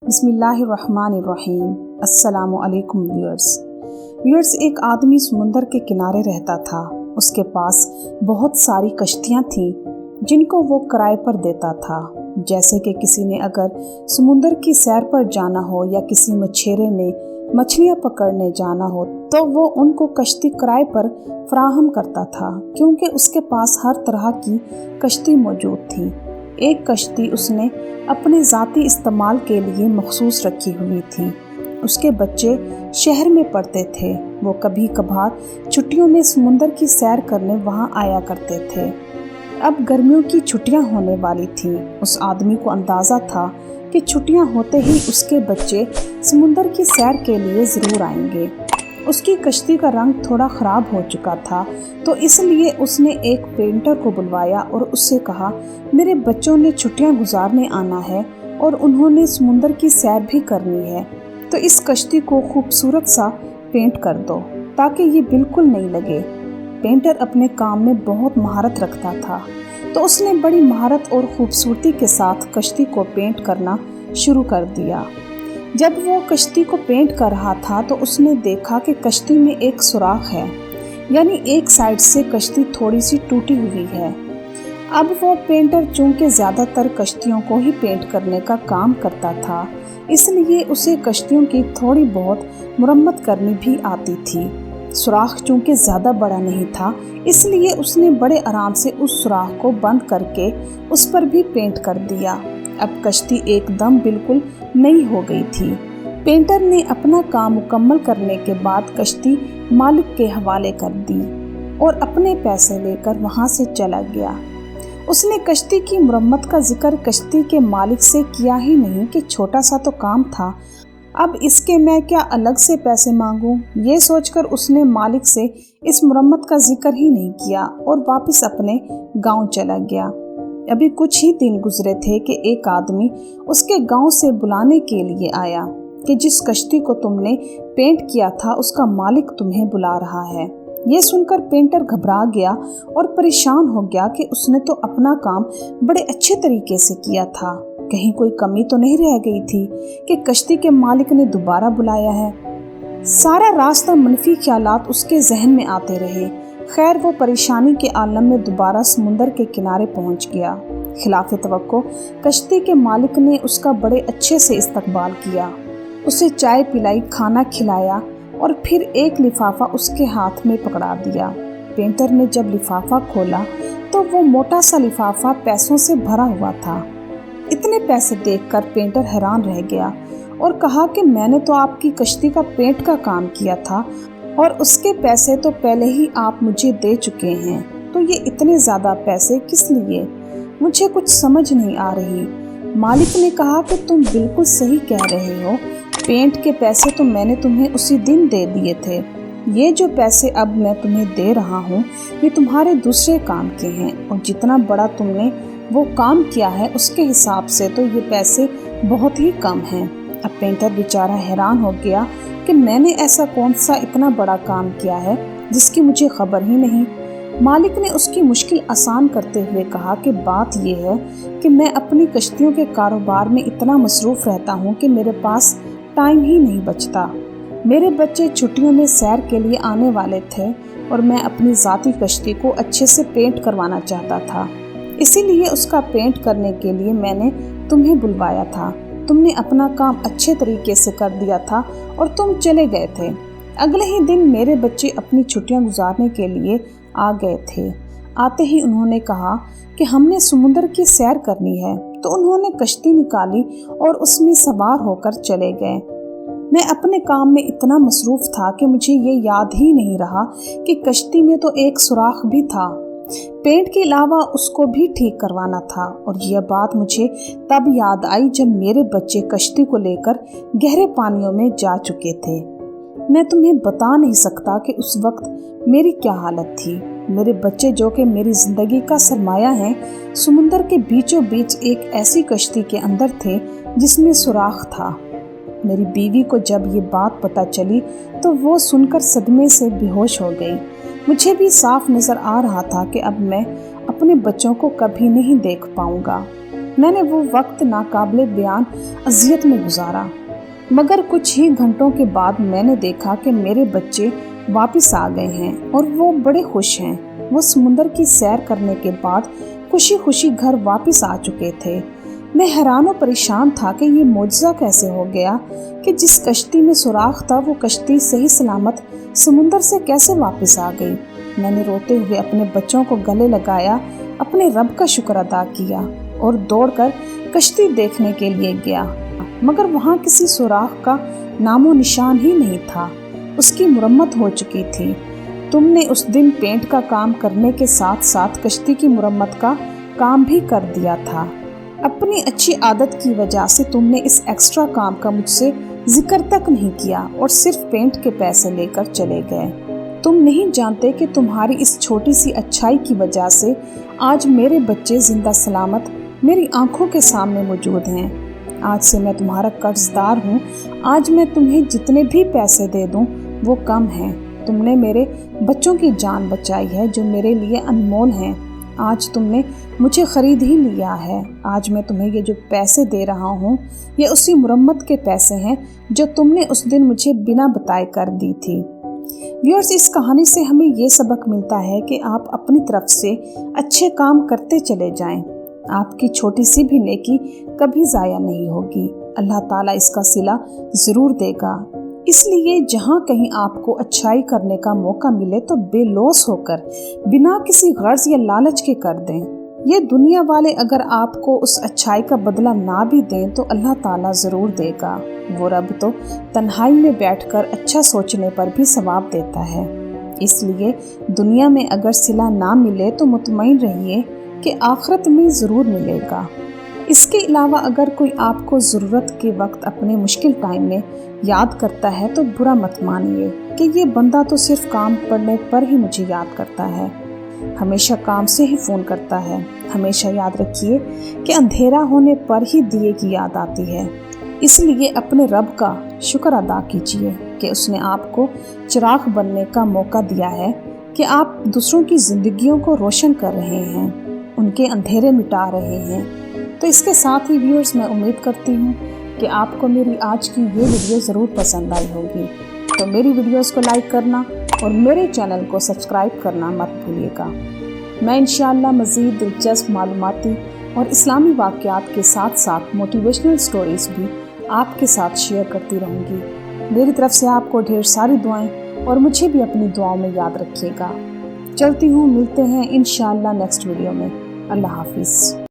बिस्मिल्लाहिर्रहमानिर्रहीम। अस्सलामु अलैकुम व्यूअर्स। एक आदमी समुंदर के किनारे रहता था। उसके पास बहुत सारी कश्तियाँ थीं जिनको वो किराए पर देता था। जैसे कि किसी ने अगर समुंदर की सैर पर जाना हो या किसी मछेरे ने मछलियाँ पकड़ने जाना हो तो वो उनको कश्ती किराए पर फराहम करता था, क्योंकि उसके पास हर तरह की कश्ती मौजूद थी। एक कश्ती उसने अपने ज़ाती इस्तेमाल के लिए मखसूस रखी हुई थी। उसके बच्चे शहर में पढ़ते थे। वो कभी कभार छुट्टियों में समुंदर की सैर करने वहाँ आया करते थे। अब गर्मियों की छुट्टियाँ होने वाली थीं। उस आदमी को अंदाज़ा था कि छुट्टियाँ होते ही उसके बच्चे समुंदर की सैर के लिए ज़रूर आएंगे। उसकी कश्ती का रंग थोड़ा ख़राब हो चुका था, तो इसलिए उसने एक पेंटर को बुलवाया और उससे कहा, मेरे बच्चों ने छुट्टियां गुजारने आना है और उन्होंने समुंदर की सैर भी करनी है, तो इस कश्ती को खूबसूरत सा पेंट कर दो ताकि ये बिल्कुल नहीं लगे। पेंटर अपने काम में बहुत महारत रखता था, तो उसने बड़ी महारत और खूबसूरती के साथ कश्ती को पेंट करना शुरू कर दिया। जब वो कश्ती को पेंट कर रहा था तो उसने देखा कि कश्ती में एक सुराख है, यानी एक साइड से कश्ती थोड़ी सी टूटी हुई है। अब वो पेंटर चूंकि ज़्यादातर कश्तियों को ही पेंट करने का काम करता था, इसलिए उसे कश्तियों की थोड़ी बहुत मुरम्मत करनी भी आती थी। सुराख चूंकि ज़्यादा बड़ा नहीं था, इसलिए उसने बड़े आराम से उस सुराख को बंद करके उस पर भी पेंट कर दिया। अब कश्ती एकदम बिल्कुल नई हो गई थी। पेंटर ने अपना काम मुकम्मल करने के बाद कश्ती मालिक के हवाले कर दी और अपने पैसे लेकर वहां से चला गया। उसने कश्ती की मुरम्मत का जिक्र कश्ती के मालिक से किया ही नहीं कि छोटा सा तो काम था, अब इसके मैं क्या अलग से पैसे मांगूं। ये सोचकर उसने मालिक से इस मुरम्मत का जिक्र ही नहीं किया और वापस अपने गांव चला गया। अभी कुछ ही दिन गुजरे थे कि एक आदमी उसके गांव से बुलाने के लिए आया कि जिस कश्ती को तुमने पेंट किया था उसका मालिक तुम्हें बुला रहा है। ये सुनकर पेंटर घबरा गया और परेशान हो गया कि उसने तो अपना काम बड़े अच्छे तरीके से किया था, कहीं कोई कमी तो नहीं रह गई थी कि कश्ती के मालिक ने दोबारा बुलाया है। सारा रास्ता मनफी ख्यालात उसके जहन में आते रहे। खैर वो परेशानी के आलम में दोबारा समुंदर के किनारे पहुंच गया। खिलाफ तवक्को कश्ती के मालिक ने उसका बड़े अच्छे से इस्तकबाल किया, उसे चाय पिलाई, खाना खिलाया और फिर एक लिफाफा उसके हाथ में पकड़ा दिया। पेंटर ने जब लिफाफा खोला तो वो मोटा सा लिफाफा पैसों से भरा हुआ था। इतने पैसे देखकर पेंटर हैरान रह गया और कहा कि मैंने तो आपकी कश्ती का पेंट का काम किया था और उसके पैसे तो पहले ही आप मुझे दे चुके हैं, तो ये इतने ज़्यादा पैसे किस लिए? मुझे कुछ समझ नहीं आ रही। मालिक ने कहा कि तुम बिल्कुल सही कह रहे हो, पेंट के पैसे तो मैंने तुम्हें उसी दिन दे दिए थे। ये जो पैसे अब मैं तुम्हें दे रहा हूँ ये तुम्हारे दूसरे काम के हैं, और जितना बड़ा तुमने वो काम किया है उसके हिसाब से तो ये पैसे बहुत ही कम हैं। अब पेंटर बेचारा हैरान हो गया कि मैंने ऐसा कौन सा इतना बड़ा काम किया है जिसकी मुझे खबर ही नहीं। मालिक ने उसकी मुश्किल आसान करते हुए कहा कि बात यह है कि मैं अपनी कश्तियों के कारोबार में इतना मसरूफ़ रहता हूँ कि मेरे पास टाइम ही नहीं बचता। मेरे बच्चे छुट्टियों में सैर के लिए आने वाले थे और मैं अपनी ज़ाती कश्ती को अच्छे से पेंट करवाना चाहता था, इसीलिए उसका पेंट करने के लिए मैंने तुम्हें बुलवाया था। तुमने अपना काम अच्छे तरीके से कर दिया था और तुम चले गए थे। अगले ही दिन मेरे बच्चे अपनी छुट्टियां गुजारने के लिए आ गए थे। आते ही उन्होंने कहा कि हमने समुंदर की सैर करनी है, तो उन्होंने कश्ती निकाली और उसमें सवार होकर चले गए। मैं अपने काम में इतना मसरूफ़ था कि मुझे ये याद ही नहीं रहा कि कश्ती में तो एक सुराख भी था। पेंट के अलावा उसको भी ठीक करवाना था, और यह बात मुझे तब याद आई जब मेरे बच्चे कश्ती को लेकर गहरे पानियों में जा चुके थे। मैं तुम्हें बता नहीं सकता कि उस वक्त मेरी क्या हालत थी। मेरे बच्चे जो कि मेरी ज़िंदगी का सरमाया हैं, समुंदर के बीचों बीच एक ऐसी कश्ती के अंदर थे जिसमें सुराख था। मेरी बीवी को जब ये बात पता चली तो वो सुनकर सदमे से बेहोश हो गई। मुझे भी साफ नज़र आ रहा था कि अब मैं अपने बच्चों को कभी नहीं देख पाऊंगा। میں نے وہ وقت ناقابل بیان اذیت میں گزارا، مگر کچھ ہی گھنٹوں کے بعد میں نے دیکھا کہ میرے بچے واپس آ گئے ہیں اور وہ بڑے خوش ہیں۔ وہ سمندر کی سیر کرنے کے بعد خوشی خوشی گھر واپس آ چکے تھے۔ میں حیران و پریشان تھا کہ یہ معجزہ کیسے ہو گیا کہ جس کشتی میں سوراخ تھا وہ کشتی صحیح سلامت سمندر سے کیسے واپس آ گئی۔ میں نے روتے ہوئے اپنے بچوں کو گلے لگایا، اپنے رب کا شکر ادا کیا اور دوڑ کر کشتی دیکھنے کے لیے گیا، مگر وہاں کسی سوراخ کا نام و نشان ہی نہیں تھا۔ اس کی مرمت ہو چکی تھی۔ تم نے اس دن پینٹ کا کام کرنے کے ساتھ ساتھ کشتی کی مرمت کا کام بھی کر دیا تھا۔ اپنی اچھی عادت کی وجہ سے تم نے اس ایکسٹرا کام کا مجھ سے ذکر تک نہیں کیا اور صرف پینٹ کے پیسے لے کر چلے گئے۔ تم نہیں جانتے کہ تمہاری اس چھوٹی سی اچھائی کی وجہ سے آج میرے بچے زندہ سلامت میری آنکھوں کے سامنے موجود ہیں۔ آج سے میں تمہارا قرض دار ہوں۔ آج میں تمہیں جتنے بھی پیسے دے دوں وہ کم ہیں۔ تم نے میرے بچوں کی جان بچائی ہے جو میرے لیے انمول ہیں۔ آج تم نے مجھے خرید ہی لیا ہے۔ آج میں تمہیں یہ جو پیسے دے رہا ہوں یہ اسی مرمت کے پیسے ہیں جو تم نے اس دن مجھے بنا بتائے کر دی تھی۔ ویورز، اس کہانی سے ہمیں یہ سبق ملتا ہے کہ آپ اپنی طرف سے اچھے کام کرتے چلے جائیں۔ آپ کی چھوٹی سی بھی نیکی کبھی ضائع نہیں ہوگی۔ اللہ تعالیٰ اس کا صلہ ضرور دے گا۔ اس لیے جہاں کہیں آپ کو اچھائی کرنے کا موقع ملے تو بے لوث ہو کر بنا کسی غرض یا لالچ کے کر دیں۔ یہ دنیا والے اگر آپ کو اس اچھائی کا بدلہ نہ بھی دیں تو اللہ تعالیٰ ضرور دے گا۔ وہ رب تو تنہائی میں بیٹھ کر اچھا سوچنے پر بھی ثواب دیتا ہے۔ اس لیے دنیا میں اگر صلہ نہ ملے تو مطمئن رہیے کہ آخرت میں ضرور ملے گا۔ اس کے علاوہ اگر کوئی آپ کو ضرورت کے وقت اپنے مشکل ٹائم میں یاد کرتا ہے تو برا مت مانیے کہ یہ بندہ تو صرف کام پڑنے پر ہی مجھے یاد کرتا ہے، ہمیشہ کام سے ہی فون کرتا ہے۔ ہمیشہ یاد رکھیے کہ اندھیرا ہونے پر ہی دیے کی یاد آتی ہے۔ اس لیے اپنے رب کا شکر ادا کیجیے کہ اس نے آپ کو چراغ بننے کا موقع دیا ہے، کہ آپ دوسروں کی زندگیوں کو روشن کر رہے ہیں، ان کے اندھیرے مٹا رہے ہیں۔ تو اس کے ساتھ ہی ویورز، میں امید کرتی ہوں کہ آپ کو میری آج کی یہ ویڈیو ضرور پسند آئی ہوگی۔ تو میری ویڈیوز کو لائک کرنا اور میرے چینل کو سبسکرائب کرنا مت بھولیے گا۔ میں انشاءاللہ مزید دلچسپ معلوماتی اور اسلامی واقعات کے ساتھ ساتھ موٹیویشنل سٹوریز بھی آپ کے ساتھ شیئر کرتی رہوں گی۔ میری طرف سے آپ کو ڈھیر ساری دعائیں اور مجھے بھی اپنی دعاؤں میں یاد رکھیے گا۔ چلتی ہوں، ملتے ہیں انشاءاللہ نیکسٹ ویڈیو میں۔ اللہ حافظ۔